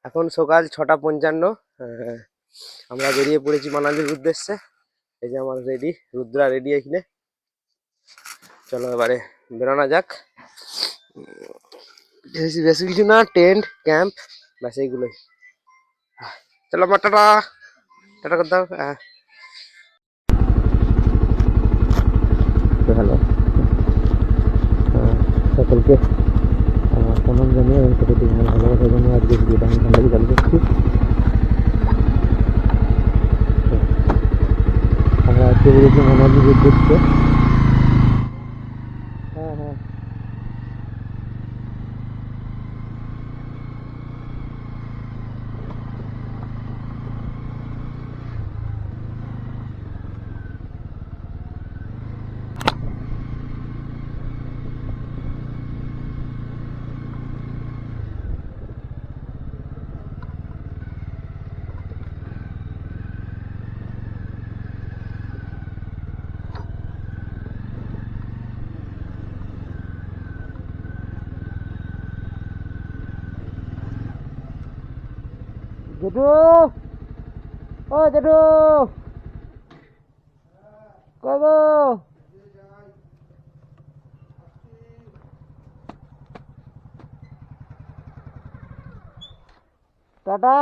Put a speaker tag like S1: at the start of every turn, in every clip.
S1: এখন সকাল 6:55। আমরা বেরিয়ে পড়েছি মানালির উদ্দেশ্যে। এই যে আমার রেডি, রুদ্রা রেডি এখানে। চলো এবারে বেরোনো যাক। বেশি কিছু না, টেন্ট ক্যাম্প ব্যাস এইগুলোই। চলো আমার টাটা টাটা করতে হবে। হ্যালো সকলকে প্রণাম জানিয়ে এবং প্রতিটি ভালোবাসার জন্য আজকে ভিডিওটা আমি এখান থেকে চালু করছি। আমরা আজকে বেরিয়েছি মানালির উদ্দেশ্যে। হ্যাঁ জেঠু, ও জেঠু কই গো? টাটা।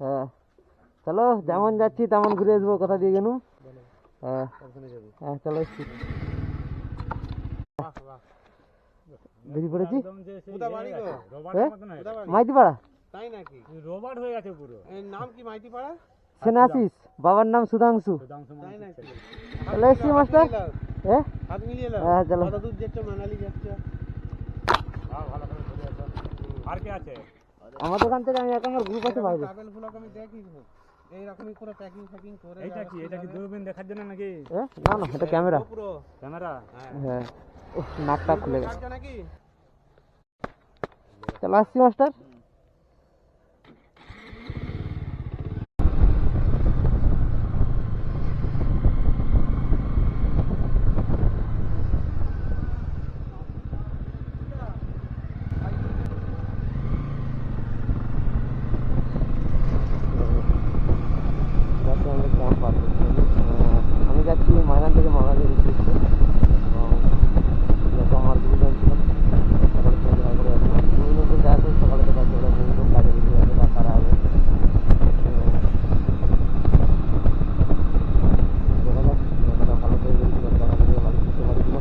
S1: হ্যাঁ চলো, যেমন যাচ্ছি তেমন ঘুরে আসবো। কথা দিয়ে গেল। হ্যাঁ হ্যাঁ চলো এসছি। বেরিয়ে পড়েছি মাইতি পাড়া।
S2: তাই নাকি?
S3: রোবট হয়ে গেছে পুরো।
S2: এর নাম কি মাইতি পাড়া?
S1: সেনাশিস, বাবার নাম সুধাংশু।
S2: তাই নাকি?
S1: চলে এসছি মাস্টার।
S2: হাত মিলিয়ে নাও।
S1: হ্যাঁ চলো।
S2: কত দূর যাচ্ছ? মানালি যাচ্ছ?
S3: ভালো করে ঘুরে আসো। আর কে আছে?
S1: আমাদের ওখান থেকে আমি আমার গ্রুপ আছে বাইরে।
S2: ট্রাভেল ব্লগ আমি দেখি এইরকমই করে প্যাকিং করে।
S3: এটা কি দূরবীন দেখার জন্য নাকি?
S1: না না, এটা ক্যামেরা।
S3: ক্যামেরা?
S1: হ্যাঁ নাকটা খুলে গেছে
S2: নাকি?
S1: চলো আসছি মাস্টার। আমি যাচ্ছি ময়দান থেকে মানালির উদ্দেশ্যে। এবং আমার গুরুজন ছিল সকালের সঙ্গে দেখা করে আসবো। গুরুজনকে আসবে সকালে দেখা করে গুরুজন কাজে বেরিয়ে যাবে বা তারা হবে। দেখা যাক জায়গাটা ভালো করে বেরিয়ে দেখা থেকে বাড়ি ফিরতে পারি কিনা।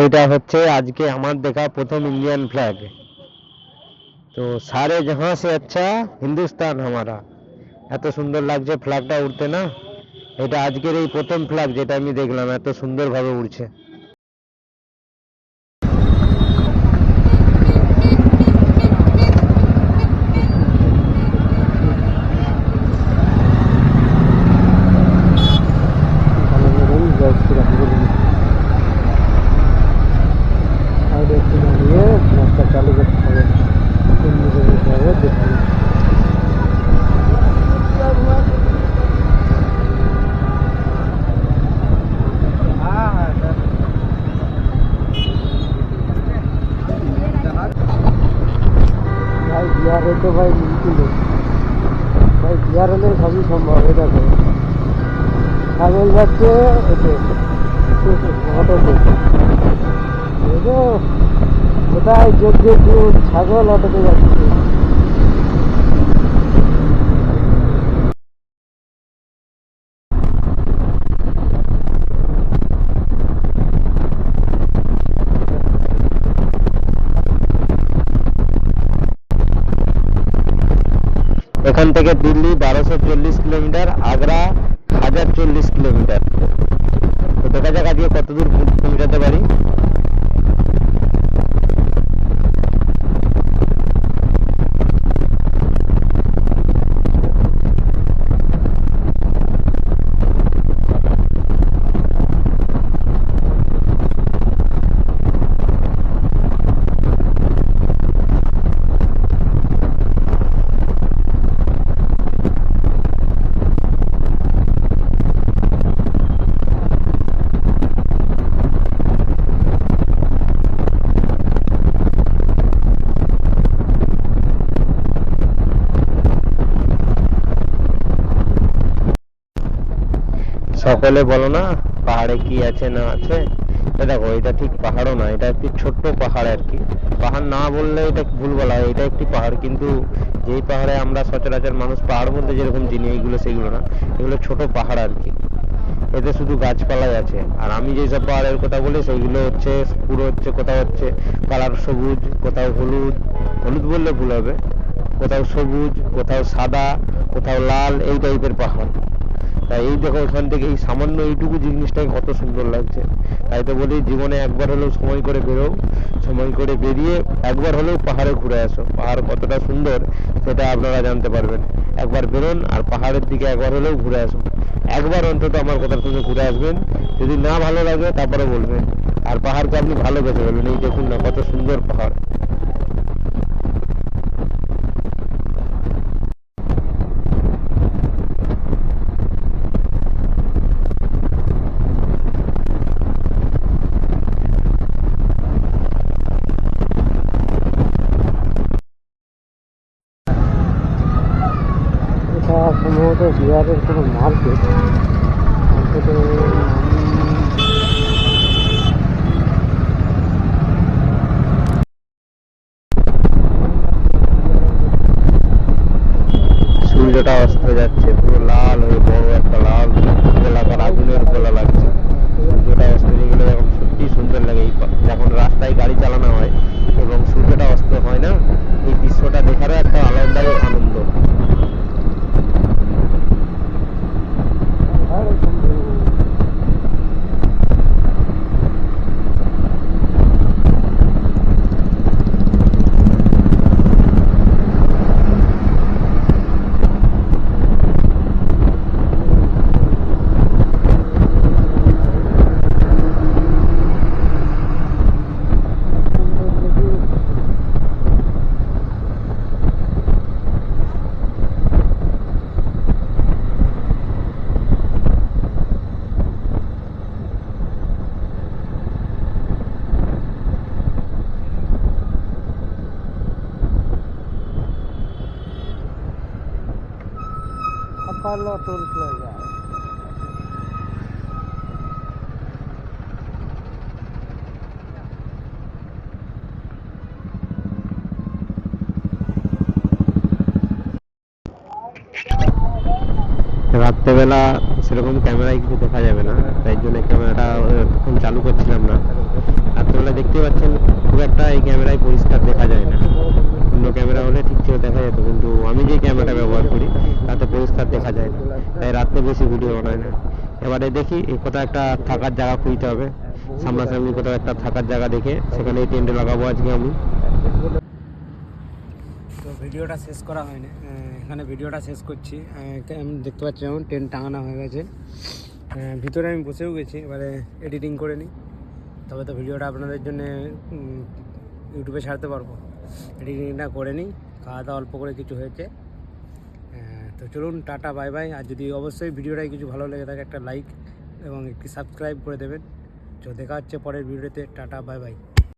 S4: এইটা হচ্ছে আজকে আমার দেখা প্রথম ইন্ডিয়ান ফ্ল্যাগ। তো সারে জাহাঁ সে আচ্ছা হিন্দুস্তান হামারা। এত সুন্দর লাগছে ফ্ল্যাগটা উড়তে না। এটা আজকের এই প্রথম ফ্ল্যাগ যেটা আমি দেখলাম এত সুন্দরভাবে উড়ছে।
S2: চালু করতে হবে, ভাই বিহারে তো ভাই মুশকিল, ভাই বিহার হলে সবই সম্ভব। এটা তো ছাগল যাচ্ছে এতে অটোতে, কোথায় যোগ্য ছাগল অটোতে যাচ্ছে।
S4: এখান থেকে দিল্লি 1240 কিলোমিটার, আগ্রা 1040 কিলোমিটার। তো দেখা যাক আজকে কত দূর পৌঁছাতে পারি। সকলে বলো না পাহাড়ে কি আছে না আছে। দেখো এটা ঠিক পাহাড়ও না, এটা একটি ছোট্ট পাহাড় আর কি। পাহাড় না বললে এটা ভুল বলা হয়, এটা একটি পাহাড়। কিন্তু যেই পাহাড়ে আমরা সচরাচর মানুষ পাহাড় বলতে যেরকম চিনি এইগুলো সেগুলো না, এগুলো ছোট পাহাড় আর কি। এতে শুধু গাছপালাই আছে। আর আমি যেসব পাহাড়ের কথা বলি সেইগুলো হচ্ছে পুরো হচ্ছে কোথাও হচ্ছে কালার সবুজ, কোথাও হলুদ, হলুদ বললে ভুল হবে, কোথাও সবুজ, কোথাও সাদা, কোথাও লাল, এই টাইপের পাহাড়। তাই এই দেখো এখান থেকে এই সামান্য এইটুকু জিনিসটাই কত সুন্দর লাগছে। তাই তো বলি জীবনে একবার হলেও সময় করে বেরো, সময় করে বেরিয়ে একবার হলেও পাহাড়ে ঘুরে আসো। পাহাড় কতটা সুন্দর সেটা আপনারা জানতে পারবেন। একবার বেরোন আর পাহাড়ের দিকে একবার হলেও ঘুরে আসুন। একবার অন্তত আমার কথা শুনে ঘুরে আসবেন। যদি না ভালো লাগে তারপরে বলবেন, আর পাহাড়কে আপনি ভালোবেসে ফেলবেন। এই দেখুন না কত সুন্দর পাহাড়।
S2: এটা সম্ভবত বিহারের কোনো মার্কেট।
S4: সূর্যটা অস্ত যাচ্ছে, পুরো লাল হয়ে বড় একটা লাল গোলাকার আগুনের গোলা লাগছে। সূর্যটা অস্ত গেলে এখন সত্যি সুন্দর লাগে। এই যখন রাস্তায় গাড়ি চালানো হয় এবং সূর্যটা অস্ত হয় না, এই দৃশ্যটা দেখারও একটা আলাদাই আনন্দ।
S2: Apollo Toll Plaza.
S4: রাত্রে রাত্রেবেলা সেরকম ক্যামেরায় কিছু দেখা যাবে না, তাই জন্য ক্যামেরাটা তখন চালু করছিলাম না। রাত্রেবেলা দেখতে পাচ্ছেন খুব একটা এই ক্যামেরায় পরিষ্কার দেখা যায় না, অন্য ক্যামেরা হলে ঠিক ছিল দেখা যেত, কিন্তু আমি যে ক্যামেরাটা ব্যবহার করি তাতে পরিষ্কার দেখা যায় না, তাই রাত্রে বেশি ভিডিও বানায় না। এবারে দেখি এই কোথাও একটা থাকার জায়গা খুঁজতে হবে, সামনাসামনি কোথাও একটা থাকার জায়গা দেখে সেখানে টেন্ট লাগাবো আজকে আমি।
S2: তো ভিডিওটা শেষ করা হয়নি, এখানে ভিডিওটা শেষ করছি। আমি দেখতে পাচ্ছি যেমন টেন্ট টাঙানো হয়ে গেছে, ভিতরে আমি বসেও গেছি, এবারে এডিটিং করে নিই, তবে তো ভিডিওটা আপনাদের জন্য ইউটিউবে ছাড়তে পারবো। এডিটিংটা করে নিই, খাওয়া দাওয়া অল্প করে কিছু হয়েছে। তো চলুন, টাটা বাই বাই। আর যদি অবশ্যই ভিডিওটায় কিছু ভালো লেগে থাকে একটা লাইক এবং একটি সাবস্ক্রাইব করে দেবেন। তো দেখা হচ্ছে পরের ভিডিওতে, টাটা বাই বাই।